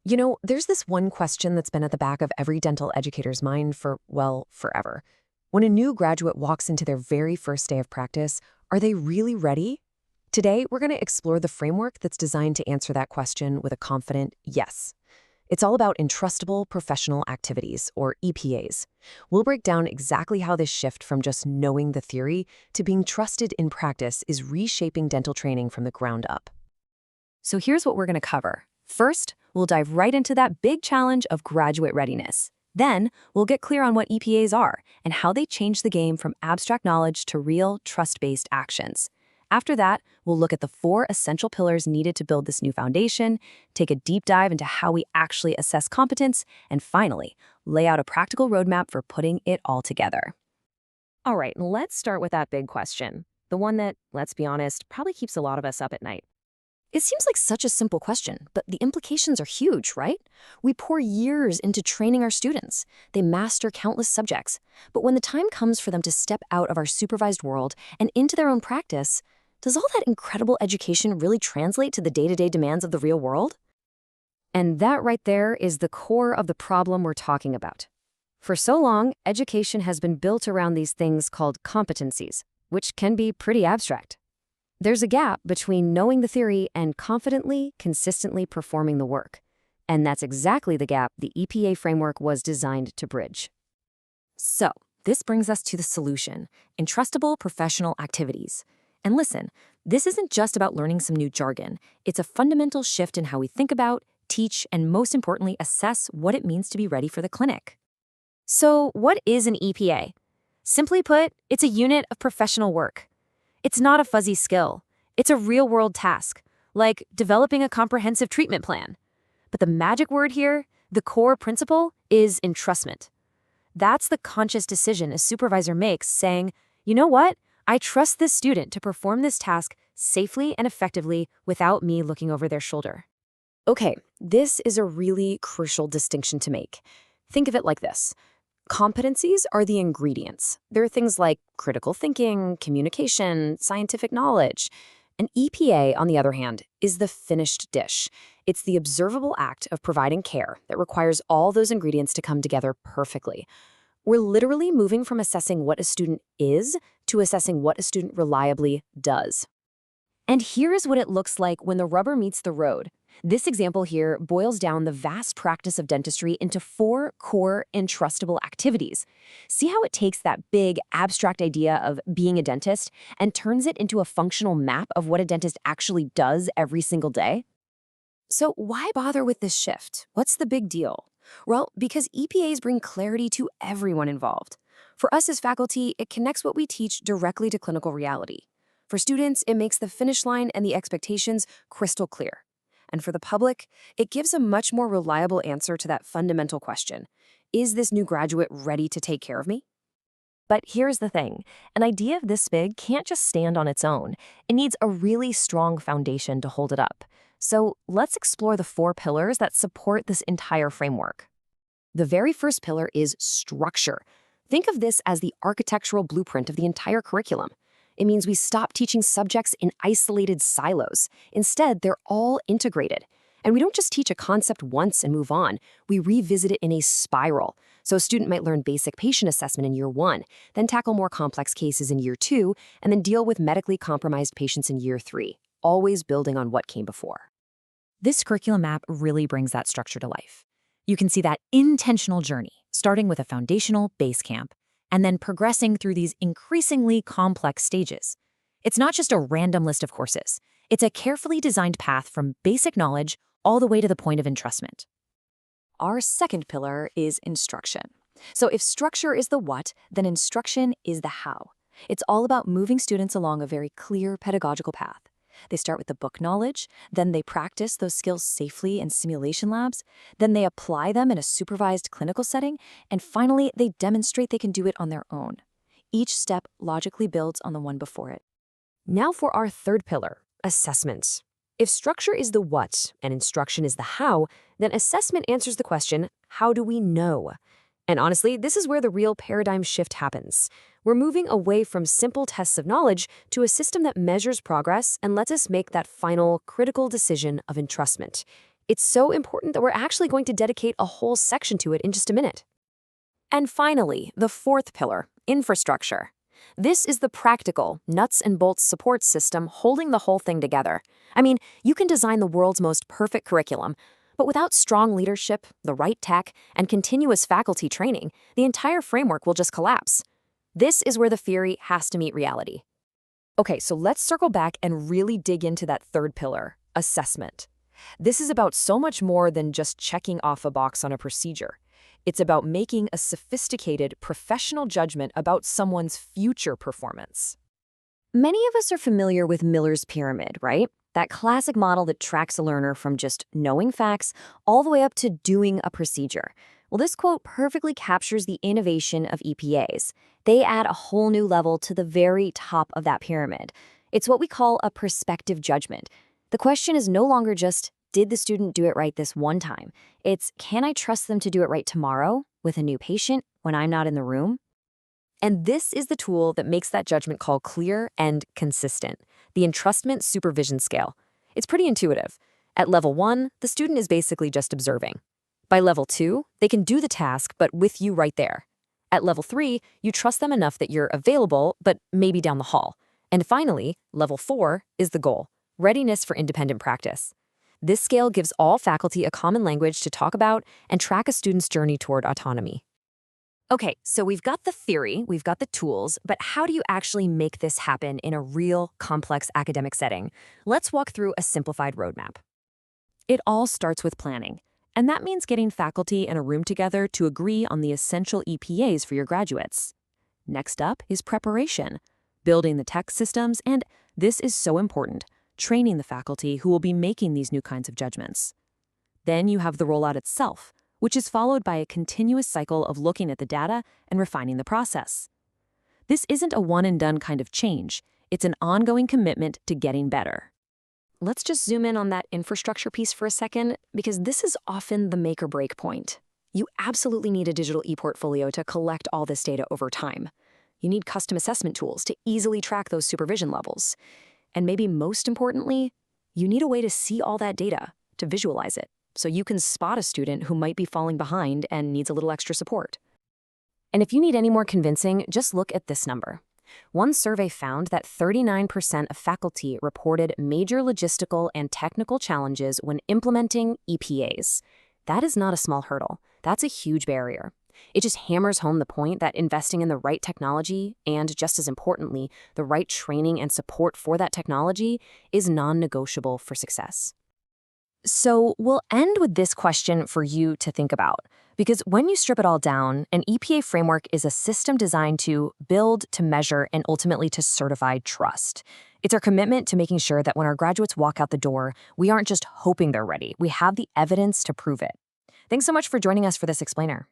There's this one question that's been at the back of every dental educator's mind for, well, forever. When a new graduate walks into their very first day of practice, are they really ready? Today, we're going to explore the framework that's designed to answer that question with a confident yes. It's all about Entrustable Professional Activities, or EPAs. We'll break down exactly how this shift from just knowing the theory to being trusted in practice is reshaping dental training from the ground up. So here's what we're going to cover. First, we'll dive right into that big challenge of graduate readiness. Then, we'll get clear on what EPAs are and how they change the game from abstract knowledge to real, trust-based actions. After that, we'll look at the 4 essential pillars needed to build this new foundation, take a deep dive into how we actually assess competence, and finally, lay out a practical roadmap for putting it all together. All right, let's start with that big question. The one that, let's be honest, probably keeps a lot of us up at night. It seems like such a simple question, but the implications are huge, right? We pour years into training our students. They master countless subjects. But when the time comes for them to step out of our supervised world and into their own practice, does all that incredible education really translate to the day-to-day demands of the real world? And that right there is the core of the problem we're talking about. For so long, education has been built around these things called competencies, which can be pretty abstract. There's a gap between knowing the theory and confidently, consistently performing the work. And that's exactly the gap the EPA framework was designed to bridge. So, this brings us to the solution: Entrustable Professional Activities. And listen, this isn't just about learning some new jargon. It's a fundamental shift in how we think about, teach, and most importantly, assess what it means to be ready for the clinic. So, what is an EPA? Simply put, it's a unit of professional work. It's not a fuzzy skill. It's a real-world task, like developing a comprehensive treatment plan. But the magic word here, the core principle, is entrustment. That's the conscious decision a supervisor makes, saying, you know what? I trust this student to perform this task safely and effectively without me looking over their shoulder. Okay, this is a really crucial distinction to make. Think of it like this. Competencies are the ingredients. There are things like critical thinking, communication, scientific knowledge. An EPA, on the other hand, is the finished dish. It's the observable act of providing care that requires all those ingredients to come together perfectly. We're literally moving from assessing what a student is to assessing what a student reliably does. And here is what it looks like when the rubber meets the road. This example here boils down the vast practice of dentistry into 4 core entrustable activities. See how it takes that big, abstract idea of being a dentist and turns it into a functional map of what a dentist actually does every single day? So why bother with this shift? What's the big deal? Well, because EPAs bring clarity to everyone involved. For us as faculty, it connects what we teach directly to clinical reality. For students, it makes the finish line and the expectations crystal clear. And for the public, it gives a much more reliable answer to that fundamental question: is this new graduate ready to take care of me? But here's the thing. An idea of this big can't just stand on its own. It needs a really strong foundation to hold it up. So let's explore the 4 pillars that support this entire framework. The very first pillar is structure. Think of this as the architectural blueprint of the entire curriculum. It means we stop teaching subjects in isolated silos. Instead, they're all integrated. And we don't just teach a concept once and move on. We revisit it in a spiral. So a student might learn basic patient assessment in year 1, then tackle more complex cases in year 2, and then deal with medically compromised patients in year 3, always building on what came before. This curriculum map really brings that structure to life. You can see that intentional journey, starting with a foundational base camp, and then progressing through these increasingly complex stages. It's not just a random list of courses. It's a carefully designed path from basic knowledge all the way to the point of entrustment. Our second pillar is instruction. So if structure is the what, then instruction is the how. It's all about moving students along a very clear pedagogical path. They start with the book knowledge, then they practice those skills safely in simulation labs, then they apply them in a supervised clinical setting, and finally, they demonstrate they can do it on their own. Each step logically builds on the one before it. Now for our third pillar, assessments. If structure is the what and instruction is the how, then assessment answers the question, how do we know? And honestly, this is where the real paradigm shift happens. We're moving away from simple tests of knowledge to a system that measures progress and lets us make that final, critical decision of entrustment. It's so important that we're actually going to dedicate a whole section to it in just a minute. And finally, the fourth pillar, infrastructure. This is the practical, nuts and bolts support system holding the whole thing together. I mean, you can design the world's most perfect curriculum, but without strong leadership, the right tech, and continuous faculty training, the entire framework will just collapse. This is where the theory has to meet reality. Okay, so let's circle back and really dig into that third pillar, assessment. This is about so much more than just checking off a box on a procedure. It's about making a sophisticated, professional judgment about someone's future performance. Many of us are familiar with Miller's pyramid, right? That classic model that tracks a learner from just knowing facts all the way up to doing a procedure. Well, this quote perfectly captures the innovation of EPAs. They add a whole new level to the very top of that pyramid. It's what we call a perspective judgment. The question is no longer just, did the student do it right this one time? It's, can I trust them to do it right tomorrow with a new patient when I'm not in the room? And this is the tool that makes that judgment call clear and consistent, the entrustment supervision scale. It's pretty intuitive. At level 1, the student is basically just observing. By level 2, they can do the task, but with you right there. At level 3, you trust them enough that you're available, but maybe down the hall. And finally, level 4 is the goal, readiness for independent practice. This scale gives all faculty a common language to talk about and track a student's journey toward autonomy. Okay, so we've got the theory, we've got the tools, but how do you actually make this happen in a real, complex academic setting? Let's walk through a simplified roadmap. It all starts with planning, and that means getting faculty in a room together to agree on the essential EPAs for your graduates. Next up is preparation, building the tech systems, and this is so important, training the faculty who will be making these new kinds of judgments. Then you have the rollout itself, which is followed by a continuous cycle of looking at the data and refining the process. This isn't a one-and-done kind of change. It's an ongoing commitment to getting better. Let's just zoom in on that infrastructure piece for a second, because this is often the make or break point. You absolutely need a digital e-portfolio to collect all this data over time. You need custom assessment tools to easily track those supervision levels. And maybe most importantly, you need a way to see all that data, to visualize it, so you can spot a student who might be falling behind and needs a little extra support. And if you need any more convincing, just look at this number. One survey found that 39% of faculty reported major logistical and technical challenges when implementing EPAs. That is not a small hurdle. That's a huge barrier. It just hammers home the point that investing in the right technology and, just as importantly, the right training and support for that technology is non-negotiable for success. So we'll end with this question for you to think about, because when you strip it all down, an EPA framework is a system designed to build, to measure, and ultimately to certify trust. It's our commitment to making sure that when our graduates walk out the door, we aren't just hoping they're ready. We have the evidence to prove it. Thanks so much for joining us for this explainer.